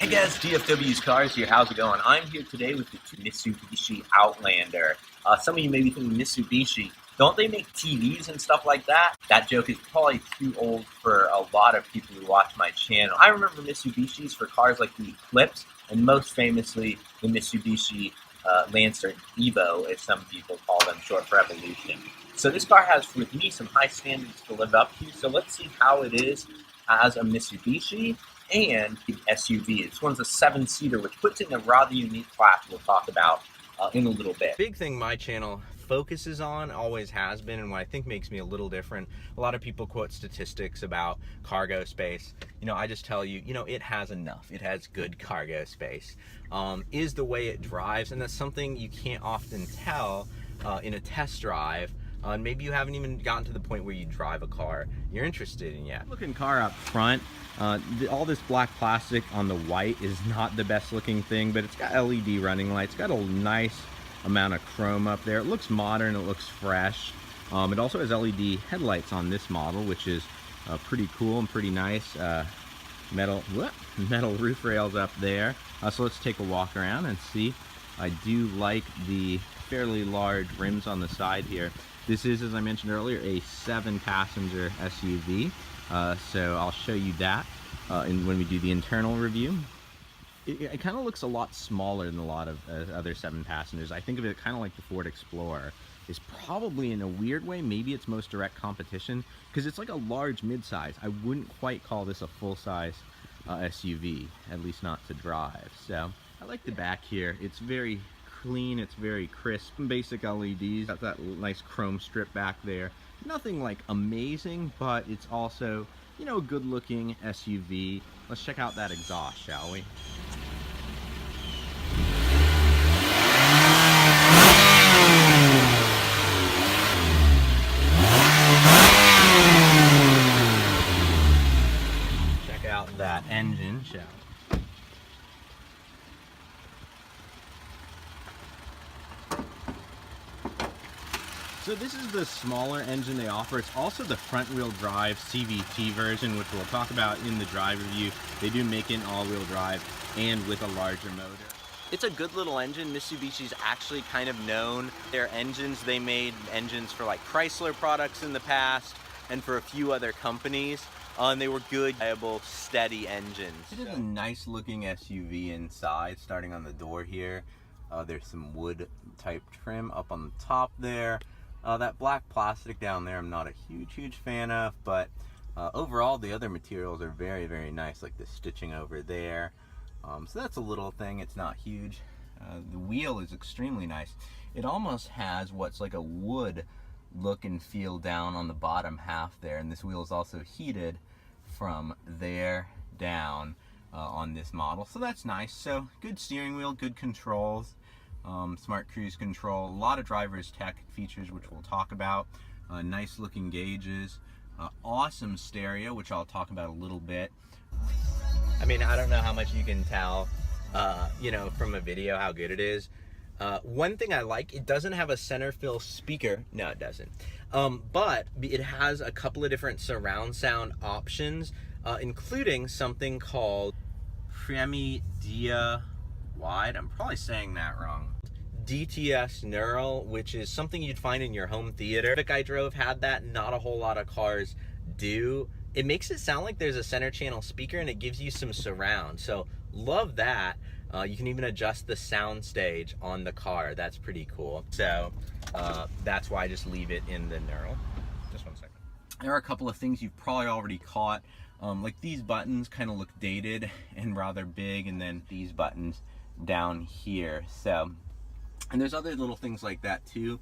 Hey guys, DFW's Cars here. How's it going? I'm here today with the Mitsubishi Outlander. Some of you may be thinking, Mitsubishi, don't they make TVs and stuff like that? That joke is probably too old for a lot of people who watch my channel. I remember Mitsubishis for cars like the Eclipse, and most famously the Mitsubishi Lancer Evo, as some people call them, short for Evolution. So this car has, with me, some high standards to live up to. So let's see how it is as a Mitsubishi and the SUV. This one's a 7-seater, which puts it in a rather unique class we'll talk about in a little bit. Big thing my channel focuses on, always has been, and what I think makes me a little different. A lot of people quote statistics about cargo space. You know, I just tell you, it has enough. It has good cargo space. Is the way it drives, and that's something you can't often tell in a test drive. And maybe you haven't even gotten to the point where you drive a car you're interested in yet. Looking car up front, all this black plastic on the white is not the best looking thing, but it's got LED running lights, got a nice amount of chrome up there. It looks modern, it looks fresh. It also has LED headlights on this model, which is pretty cool and pretty nice. Metal roof rails up there. So let's take a walk around and see. I do like the fairly large rims on the side here. This is, as I mentioned earlier, a 7-passenger SUV, so I'll show you that when we do the internal review. It kind of looks a lot smaller than a lot of other 7-passengers. I think of it kind of like the Ford Explorer. Is probably, in a weird way, maybe its most direct competition, because it's like a large midsize. I wouldn't quite call this a full-size SUV, at least not to drive. So I like the back here. It's very clean, it's very crisp. Basic LEDs, got that nice chrome strip back there. Nothing like amazing, but it's also, a good looking SUV. Let's check out that exhaust, shall we? Check out that engine, shall we? So this is the smaller engine they offer. It's also the front-wheel drive CVT version, which we'll talk about in the drive review. They do make it in all-wheel drive and with a larger motor. It's a good little engine. Mitsubishi's actually kind of known their engines. They made engines for like Chrysler products in the past and for a few other companies. And they were good, reliable, steady engines. It is a nice looking SUV inside, starting on the door here. There's some wood type trim up on the top there. That black plastic down there I'm not a huge fan of, but overall the other materials are very nice, like the stitching over there. So that's a little thing, it's not huge. The wheel is extremely nice. It almost has what's like a wood look and feel down on the bottom half there, and this wheel is also heated from there down on this model, so that's nice. So good steering wheel, good controls. Smart cruise control, a lot of driver's tech features which we'll talk about, nice looking gauges, awesome stereo, which I'll talk about a little bit. I mean, I don't know how much you can tell from a video how good it is. One thing I like, it doesn't have a center fill speaker. No, it doesn't. But it has a couple of different surround sound options, including something called Dia Wide. I'm probably saying that wrong. DTS Neural, which is something you'd find in your home theater. The I drove had that, not a whole lot of cars do. It makes it sound like there's a center channel speaker, and it gives you some surround. So love that. You can even adjust the sound stage on the car. That's pretty cool. So that's why I just leave it in the Neural. Just one second. There are a couple of things you've probably already caught. Like these buttons kind of look dated and rather big, and then these buttons down here. So, and there's other little things like that too,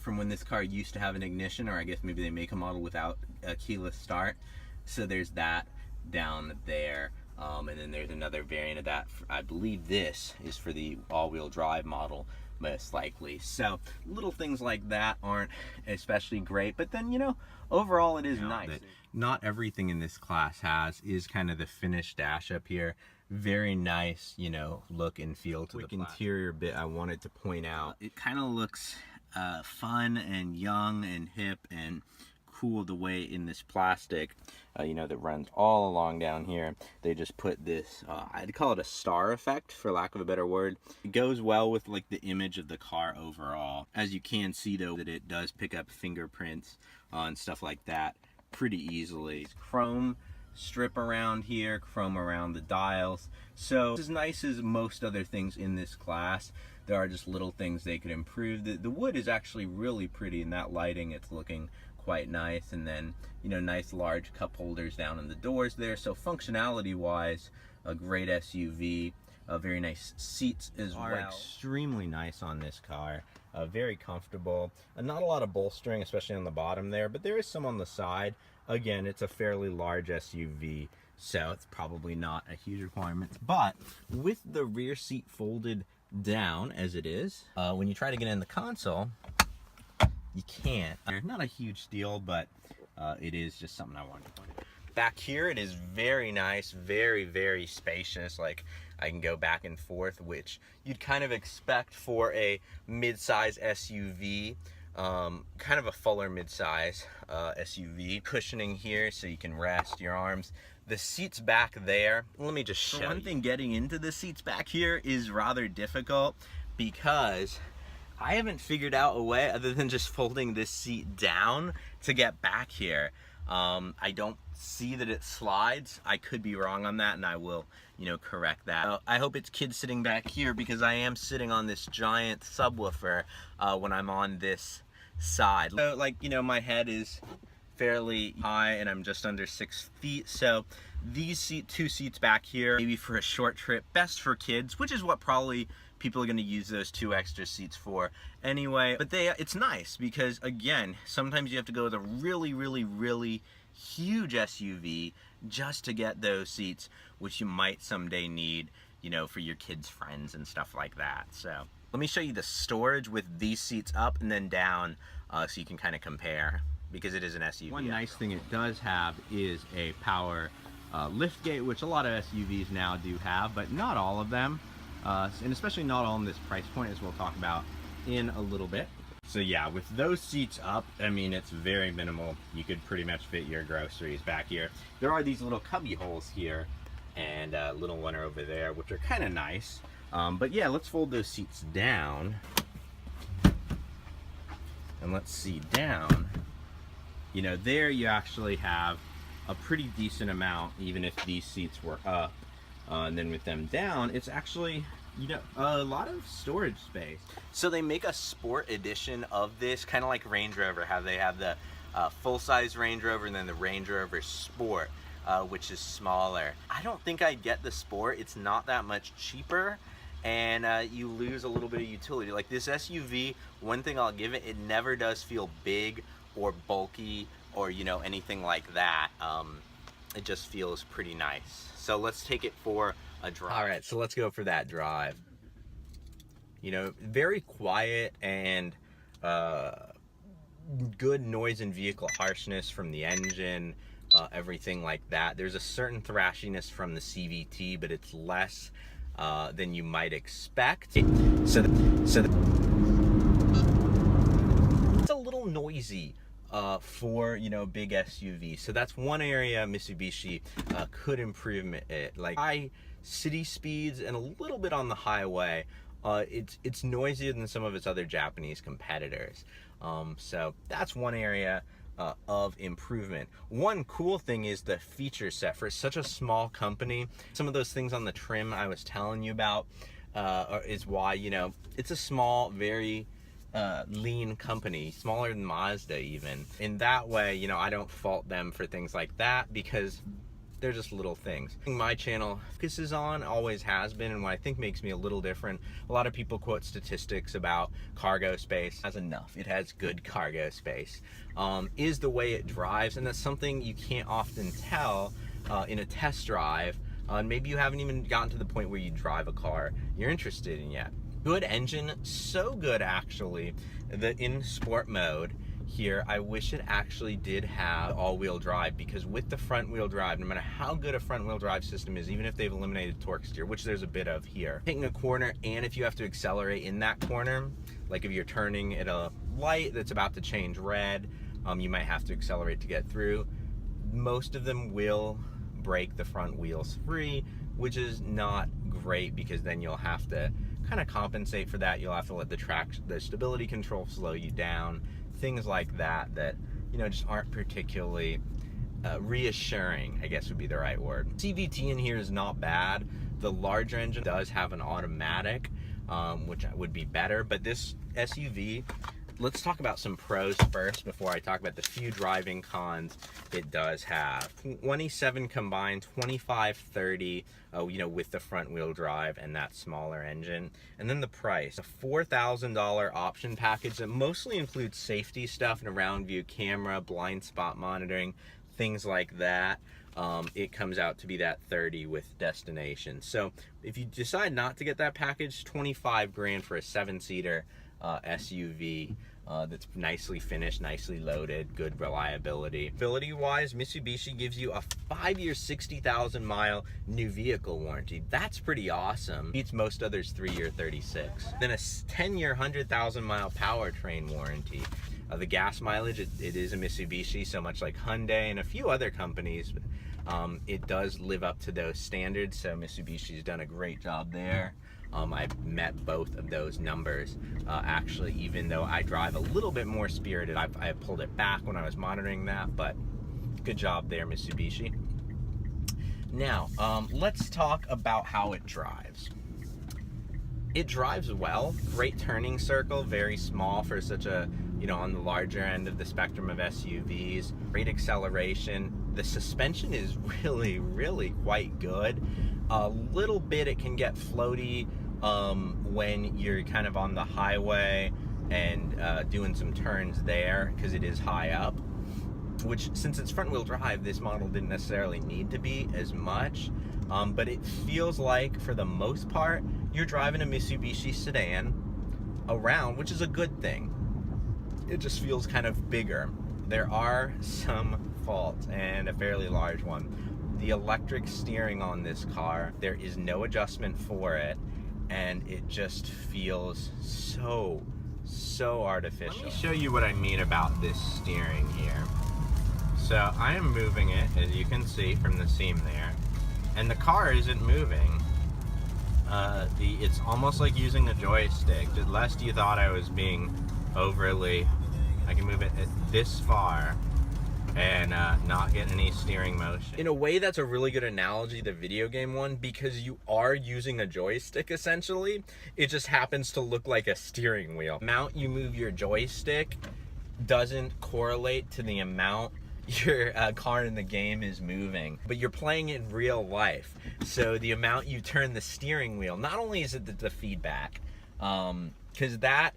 from when this car used to have an ignition, or I guess maybe they make a model without a keyless start. So there's that down there, and then there's another variant of that. I believe this is for the all-wheel drive model, most likely. So little things like that aren't especially great, but then overall it is nice. Not everything in this class is kind of the finished dash up here. Very nice, look and feel to the interior bit. I wanted to point out, it kind of looks fun and young and hip and cool the way in this plastic, you know, that runs all along down here, they just put this, I'd call it a star effect, for lack of a better word. It goes well with like the image of the car overall. As you can see though, that it does pick up fingerprints and stuff like that pretty easily. Chrome strip around here, chrome around the dials. So as nice as most other things in this class, there are just little things they could improve. The wood is actually really pretty in that lighting. It's looking quite nice. And then, you know, nice large cup holders down in the doors there. So functionality wise, a great SUV. Very nice seats as well. Extremely nice on this car. Very comfortable. Not a lot of bolstering, especially on the bottom there, but there is some on the side. Again, it's a fairly large SUV, so it's probably not a huge requirement. But with the rear seat folded down as it is, when you try to get in the console, you can't. Not a huge deal, but it is just something I wanted to point out. Back here, it is very nice, very, very spacious. Like, I can go back and forth, which you'd kind of expect for a mid-size SUV. Kind of a fuller mid-size SUV. Cushioning here so you can rest your arms. The seats back there, let me just show you. One thing, getting into the seats back here is rather difficult because I haven't figured out a way other than just folding this seat down to get back here. I don't see that it slides. I could be wrong on that, and I will, you know, correct that. I hope it's kids sitting back here because I am sitting on this giant subwoofer when I'm on this side. So, like, you know, my head is fairly high and I'm just under 6 feet, so these two seats back here, maybe for a short trip, best for kids, which is what probably people are going to use those 2 extra seats for anyway. But it's nice because, again, sometimes you have to go with a really, really, really huge SUV just to get those seats, which you might someday need, you know, for your kids' friends and stuff like that. So let me show you the storage with these seats up and then down, so you can kind of compare, because it is an SUV. One nice thing it does have is a power lift gate, which a lot of SUVs now do have, but not all of them, and especially not all in this price point, as we'll talk about in a little bit. So yeah, with those seats up, I mean, it's very minimal. You could pretty much fit your groceries back here. There are these little cubby holes here and a little one over there, which are kind of nice. But yeah, let's fold those seats down. And let's see down. You know, there you actually have a pretty decent amount, even if these seats were up. And then with them down, it's actually, you know, a lot of storage space. So they make a sport edition of this, kind of like Range Rover, how they have the full-size Range Rover and then the Range Rover Sport, which is smaller. I don't think I'd get the Sport. It's not that much cheaper, and you lose a little bit of utility. Like this SUV, one thing I'll give it, it never does feel big or bulky or, you know, anything like that. It just feels pretty nice. So let's take it for a drive. All right, so let's go for that drive. You know, very quiet and good noise and vehicle harshness from the engine, everything like that. There's a certain thrashiness from the CVT, but it's less than you might expect. It's a little noisy for, you know, big SUV. So that's one area Mitsubishi could improve it. Like high city speeds and a little bit on the highway, it's noisier than some of its other Japanese competitors. So that's one area of improvement. One cool thing is the feature set for such a small company. Some of those things on the trim I was telling you about is why, you know, it's a small, very lean company, smaller than Mazda even. In that way, you know, I don't fault them for things like that because they're just little things. My channel focuses on, always has been, and what I think makes me a little different. A lot of people quote statistics about cargo space. It has enough. It has good cargo space. Is the way it drives, and that's something you can't often tell in a test drive. Maybe you haven't even gotten to the point where you drive a car you're interested in yet. Good engine, so good actually, that in sport mode here, I wish it actually did have all-wheel drive, because with the front-wheel drive, no matter how good a front-wheel drive system is, even if they've eliminated torque steer, which there's a bit of here, taking a corner, and if you have to accelerate in that corner, like if you're turning at a light that's about to change red, You might have to accelerate to get through. Most of them will break the front wheels free, which is not great because then you'll have to kind of compensate for that. You'll have to let the stability control slow you down, things like that just aren't particularly reassuring, I guess would be the right word. CVT in here is not bad. The larger engine does have an automatic, which would be better, but this SUV, let's talk about some pros first before I talk about the few driving cons it does have. 27 combined, 2530, with the front wheel drive and that smaller engine. And then the price, a $4,000 option package that mostly includes safety stuff and a round view camera, blind spot monitoring, things like that. It comes out to be that 30 with destination. So if you decide not to get that package, 25 grand for a 7-seater SUV that's nicely finished, nicely loaded, good reliability. Ability wise, Mitsubishi gives you a 5-year 60,000 mile new vehicle warranty. That's pretty awesome. Beats most others 3-year 36. Then a 10-year 100,000 mile powertrain warranty. The gas mileage, it is a Mitsubishi, so much like Hyundai and a few other companies, it does live up to those standards, so Mitsubishi's done a great job there. I've met both of those numbers. Actually, even though I drive a little bit more spirited, I pulled it back when I was monitoring that, but good job there, Mitsubishi. Now, let's talk about how it drives. It drives well, great turning circle, very small for such a, on the larger end of the spectrum of SUVs. Great acceleration. The suspension is really, really quite good. A little bit it can get floaty when you're kind of on the highway and doing some turns there because it is high up, which since it's front wheel drive, this model didn't necessarily need to be as much, but it feels like for the most part you're driving a Mitsubishi sedan around, which is a good thing. It just feels kind of bigger. There are some faults, and a fairly large one. The electric steering on this car, there is no adjustment for it, and it just feels so artificial. Let me show you what I mean about this steering here. So I am moving it, as you can see from the seam there, and the car isn't moving. It's almost like using a joystick. Lest you thought I was being overly, I can move it this far and not get any steering motion. In a way, that's a really good analogy, the video game one, because you are using a joystick essentially. It just happens to look like a steering wheel. The amount you move your joystick doesn't correlate to the amount your car in the game is moving, but you're playing it in real life. So the amount you turn the steering wheel, not only is it the feedback, because that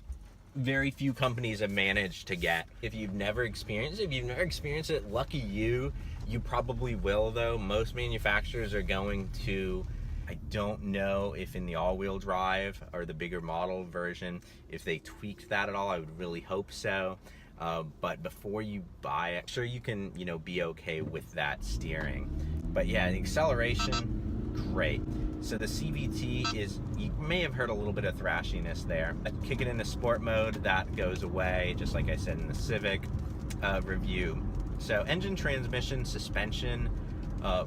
very few companies have managed to get. If you've never experienced it, lucky you. You probably will though. Most manufacturers are going to, I don't know if in the all-wheel drive or the bigger model version, if they tweaked that at all. I would really hope so. But before you buy it, sure you can, be okay with that steering. But yeah, the acceleration, great. So the CVT is, you may have heard a little bit of thrashiness there. Kick it into sport mode, that goes away, just like I said in the Civic review. So engine, transmission, suspension,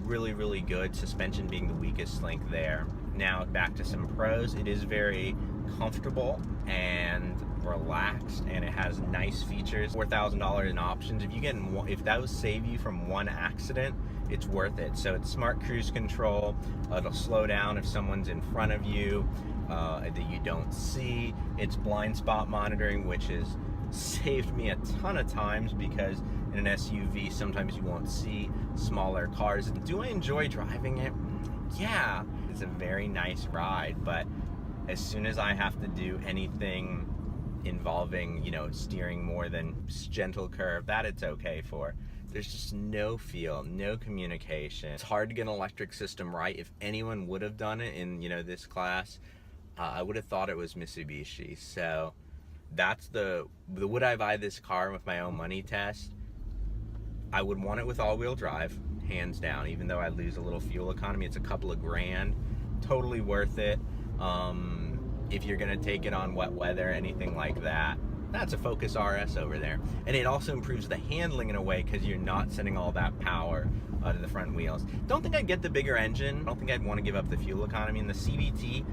really, really good. Suspension being the weakest link there. Now back to some pros. It is very comfortable and relaxed, and it has nice features. $4,000 in options. If that would save you from one accident, it's worth it. So it's smart cruise control. It'll slow down if someone's in front of you that you don't see. It's blind spot monitoring, which has saved me a ton of times because in an SUV sometimes you won't see smaller cars. Do I enjoy driving it? Yeah, it's a very nice ride, but as soon as I have to do anything involving, steering more than gentle curve, that it's okay for. There's just no feel, no communication. It's hard to get an electric system right. If anyone would have done it in, this class, I would have thought it was Mitsubishi. So that's the would I buy this car with my own money test? I would want it with all-wheel drive, hands down. Even though I lose a little fuel economy, it's a couple of grand. Totally worth it. If you're gonna take it on wet weather, anything like that, That's a Focus RS over there. And it also improves the handling in a way because you're not sending all that power to the front wheels. Don't think I'd get the bigger engine. I don't think I'd want to give up the fuel economy. In the CVT,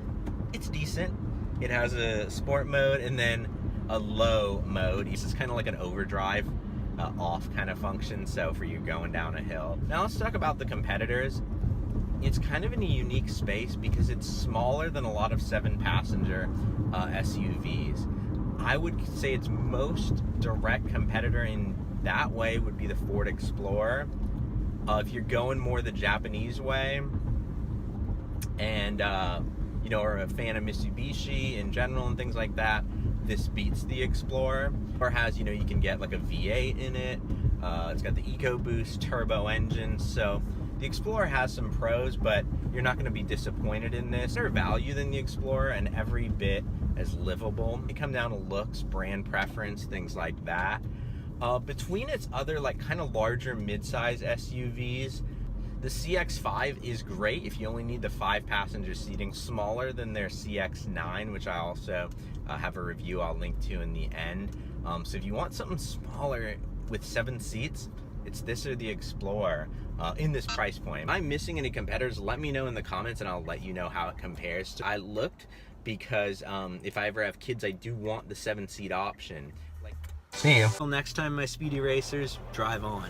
it's decent. It has a sport mode and then a low mode. This is kind of like an overdrive off kind of function, so for you going down a hill. Now let's talk about the competitors. It's kind of in a unique space because it's smaller than a lot of 7-passenger SUVs. I would say its most direct competitor in that way would be the Ford Explorer. If you're going more the Japanese way and you know, are a fan of Mitsubishi in general and things like that, this beats the Explorer. Or has, you know, you can get like a V8 in it. It's got the EcoBoost turbo engine, so the Explorer has some pros, but you're not going to be disappointed in this. Better value than the Explorer and every bit as livable. It comes down to looks, brand preference, things like that. Between its other like kind of larger mid-size SUVs, the CX-5 is great if you only need the 5-passenger seating, smaller than their CX-9, which I also have a review I'll link to in the end. So if you want something smaller with 7 seats, it's this or the Explorer in this price point. Am I missing any competitors? Let me know in the comments and I'll let you know how it compares. I looked because if I ever have kids, I do want the 7-seat option. See you. Until next time, my speedy racers, drive on.